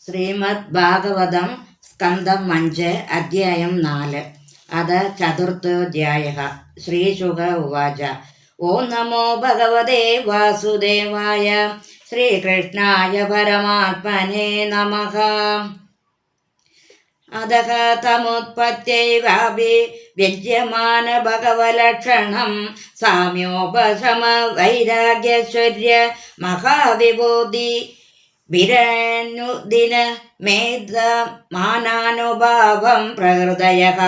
ശ്രീമദ് ഭാഗവതം സ്കന്ധം 5 അധ്യായം 4 അത ചതുർത്ഥോധ്യായഃ. ശ്രീശുക ഉവാച. ഓം നമോ ഭഗവതേ വാസുദേവായ ശ്രീകൃഷ്ണായ പരമാത്മനേ നമഃ. അധഃ തമുത്പത്യൈവാഭിവ്യജ്യമാന ഭഗവലക്ഷണം സാമ്യോപശമ വൈരാഗ്യൈശ്വര്യ മഹാവിഭൂതി വിരനുദിന മേധമാനാനുഭാവം പ്രഹൃദയഃ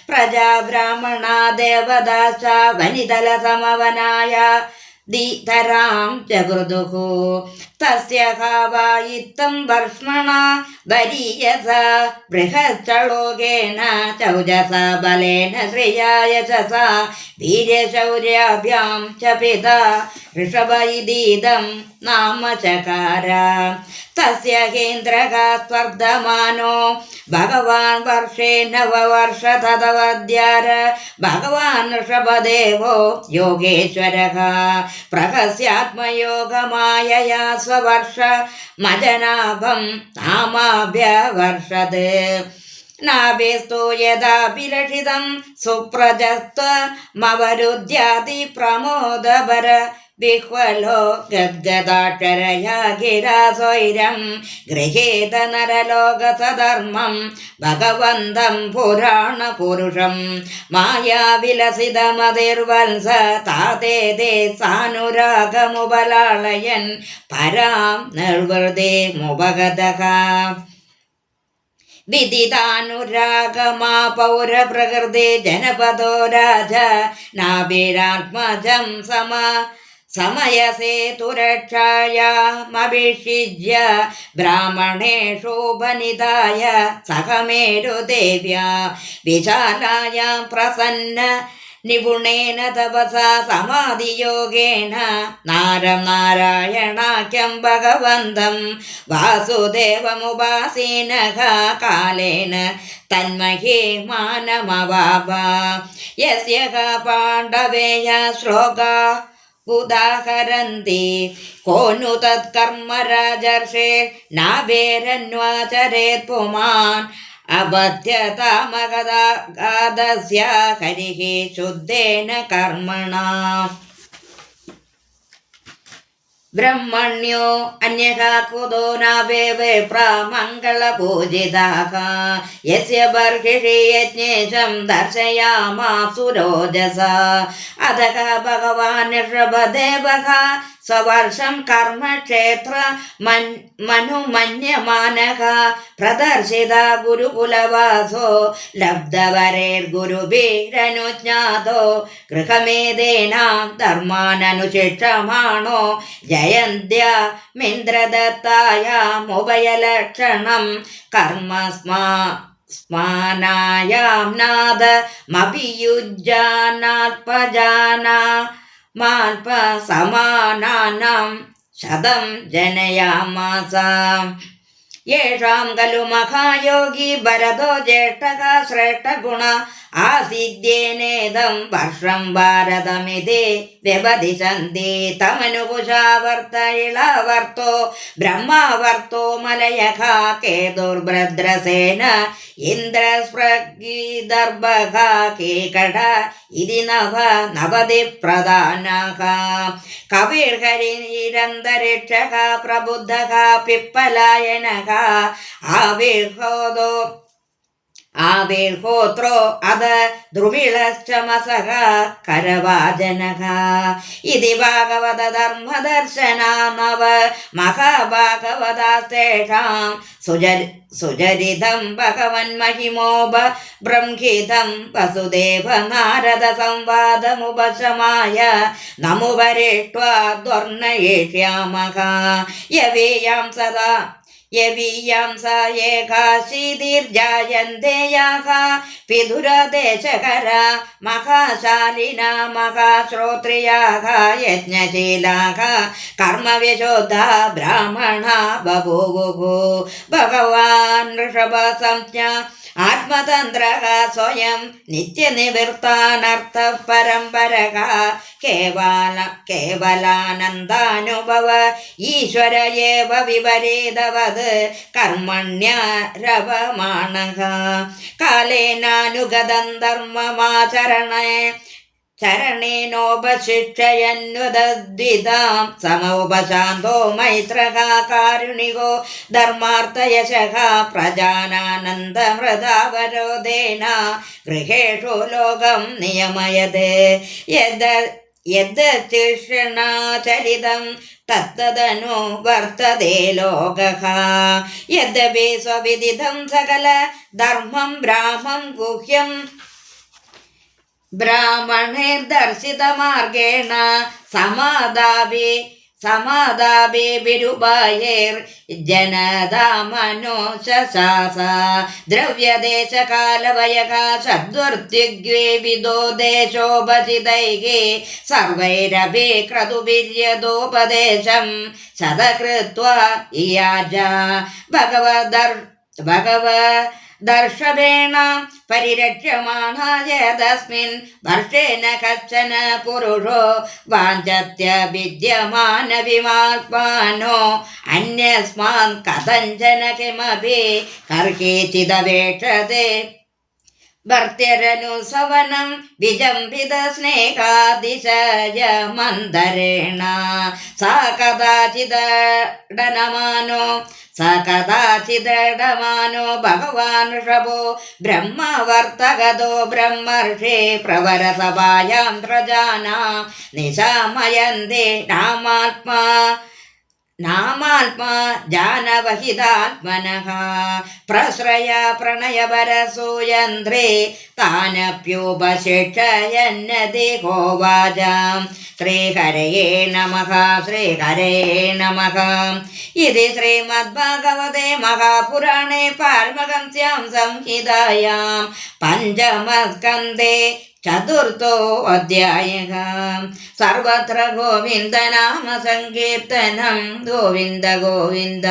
പ്രജാ ബ്രാഹ്മണാ ദേവദാസ വനിതല സമവനായ ദീതരാം ജഗൃദുഃ തസ്യ ഹാവായിത്തം വർഷ്മണ വരീയസ ബൃഹശ്ചളോകേന ചൗജസ ബലേന ശ്രിയാ യശസാ വീര്യശൗര്യാഭ്യാം ച പിതാ ഋഷഭ ഇതീദം നാമ ചകാര. തസ്യ ഹേന്ദ്രഃ സ്വർദ്ധമാനോ ഭഗവാൻ വർഷേ നവവർഷ തദവദ്യാര ഭഗവാൻ ഋഷഭദേവോ യോഗേശ്വരഃ പ്രഹസ്യാത്മയോഗമായയാ സ്വവർഷ മജനാഭം നാമാഭ്യവർഷത്. നാഭേസ്തു യഥാഭിലഷിതം സുപ്രജസ്ത്വമവരുദ്ധ്യാതി പ്രമോദഭര വിഹ്വലോ ഗദ്ഗദാക്ഷരയാ ഗിരാസ്വൈരം ഗൃഹേത നരലോകസധർമ്മം ഭഗവന്തം പുരാണപുരുഷം മായാവിലസിതമതിർവത്സ താതേ സാനുരാഗമുപലാളയൻ പരാം നിർവൃതിമുപഗതഃ. വിദിതാനുരാഗമാ പൗരപ്രകൃതി ജനപദോ രാജ നാഭിരാത്മജം സമയസേതുരക്ഷായാമഭിഷിജ്യ ബ്രാഹ്മണേഷു വനിതായ സഹമേരുദേവ്യാ വിശാലായാം പ്രസന്ന നിപുണേന തപസാ സമാധിയോഗേന നാരം നാരായണാഖ്യം ഭഗവന്തം വാസുദേവമുപാസീനഃ കാലേന തന്മഹേ മാനമവാപ. യസ്യ പാണ്ഡവേയ ശ്ലോകാ ഉദാഹരന്തി കോ നു തത്കർമ്മ രാജർഷേ നാഭേരന്വാചരേത് പുമാൻ അബധ്യതാമഗതസ്യ ഹരിഃ ശുദ്ധേന കർമ്മണാ. ബ്രഹ്മണ്യോ അന്യഃ കുതോ നാഭേ വിപ്രമംഗളപൂജിതാഃ യസ്യ ബർഹിഷി യജ്ഞേശം ദർശയാമാസുരോജസ. അധഃ ഭഗവാൻ ഋഷഭദേവഃ സ്വവർഷം കർമ്മക്ഷേത്ര മനുമന്യമാനഃ പ്രദർശിത ഗുരുകുലവാസോ ലബ്ധവരേർഗുരുഭിരനുജ്ഞാതോ ഗൃഹമേധേന ധർമാനനുശിക്ഷമാണോ ജയന്ത്യാമിന്ദ്രദത്തായാമുഭയലക്ഷണം കർമ്മ സ്മാനായാം നാദമഭിയുജ്ജാനാത്മജാനാ മാൽപ സമാനാനാം ശതം ജനയാമാസ. യേഷാം ഖലു മഹായോഗി ഭരതോ ജ്യേഷ്ഠഃ ശ്രേഷ്ഠഗുണ ആസിദ്ധ്യേനേദം വർഷം ഭാരതമിതി വ്യപദിശന്തി. തമനുകുശാവർത്ത ഇളവർത്തോ ബ്രഹ്മാവർത്തോ മലയഃ കേതുർഭദ്രസേന ഇന്ദ്രസ്പൃഗീദർഭഃ കേകട ഇതി നവതി പ്രധാനഃ. കവിർഹരിരന്തരിക്ഷഃ പ്രബുദ്ധഃ പിപ്പലായനഃ ആവിർഹോത്രോ അധ ദ്രുമിളശ്ചമസഃ കരവാജനഃ. ഇതി ഭാഗവത ധർമ്മദർശനാ നവ മഹാഭാഗവതാസ്തേഷാം സുചരിതം ഭഗവൻ മഹിമോപ ബ്രംഹിതം വസുദേവ നാരദ സംവാദമുപശമായ നമുപരിഷ്ട്വാ ദ്വർണയേഷ്യാമഃ. യവീയാം സദാ യവീയാം സ ഏകാശീതിർജായന്തേയാഃ വിദുരദേശകര മഹാശാലിന മഹാശ്രോത്രിയാഃ യജ്ഞശീലാഃ കർമ്മവിശുദ്ധാ ബ്രാഹ്മണാ ബഭൂവുഃ. ഭഗവാൻ ഋഷഭസംജ്ഞ ആത്മതന്ത്രഃ സ്വയം നിത്യനിവൃത്താനർത്ഥ പരമ്പരഃ കേവലാനന്ദാനുഭവ ഈശ്വര ഏവ വിപരീതവത് കർമ്മണ്യരവമാണഃ കാലേനാനുഗതം ചരണേനോപശിക്ഷയന്വദ്വിതാം സമോപശാന്തോ മൈത്രഃ കാരുണികോ ധർമാർത്ഥയശഃ പ്രജാനാനന്ദമൃതാവരോധേന ഗൃഹേഷു ലോകം നിയമയത് യദ്ചിഷണാചരിതം തത്തദനു വർത്തതേ ലോകഃ യദ്യപി സ്വവിദിതം സകല ധർമ്മം ബ്രാഹ്മം ഗുഹ്യം ബ്രാഹ്മണൈർദർശിതമാർഗേണ സമാദാഭിരുപായൈർജനതാമനുശാസ ദ്രവ്യദേശകാലവയഃ ഷദ്വർത്തിഗ്വേ വിദോ ദേശോപചിതൈഃ സർവൈരപി ക്രതുഭിര്യതോപദേശം ശതകൃത്വാ ഇയാജ ഭഗവദർഷഭേണ പരിരക്ഷ്യമാണായതസ്മിन् വർഷേന കശ്ചന പുരുഷോ വാഞ്ചത്യ വിദ്യമാനവിമാത്മാനോ അന്യസ്മാൻ കഥഞ്ചന കിമപി കർഹിചിദപേക്ഷതേ ഭർത്യരനുസവനം വിജംഭിത സ്നേഹാതിശയമന്തരേണ സ കഥാചിദടമാനോ ഭഗവാൻ ഋഷഭോ ബ്രഹ്മവർത്തഗതോ ബ്രഹ്മർഷേ പ്രവരസഭായാം ത്രജാനാം നിശാമയന്തി നാമാത്മാ ജാനവഹിതാത്മനഃ പ്രശ്രയ പ്രണയപരസൂയന്ത്രേ താനപ്യുപശിക്ഷയന്നദേഹോവാചാം ശ്രീഹരയേ നമഃ ഇതി ശ്രീമദ്ഭാഗവതേ മഹാപുരാണേ പാരമഹംസ്യാം സംഹിതായാം പഞ്ചമസ്കന്ധേ ചതുർത്ഥോ അധ്യായഃ സർവത്ര ഗോവിന്ദനാമ സങ്കീർത്തനം ഗോവിന്ദ ഗോവിന്ദ.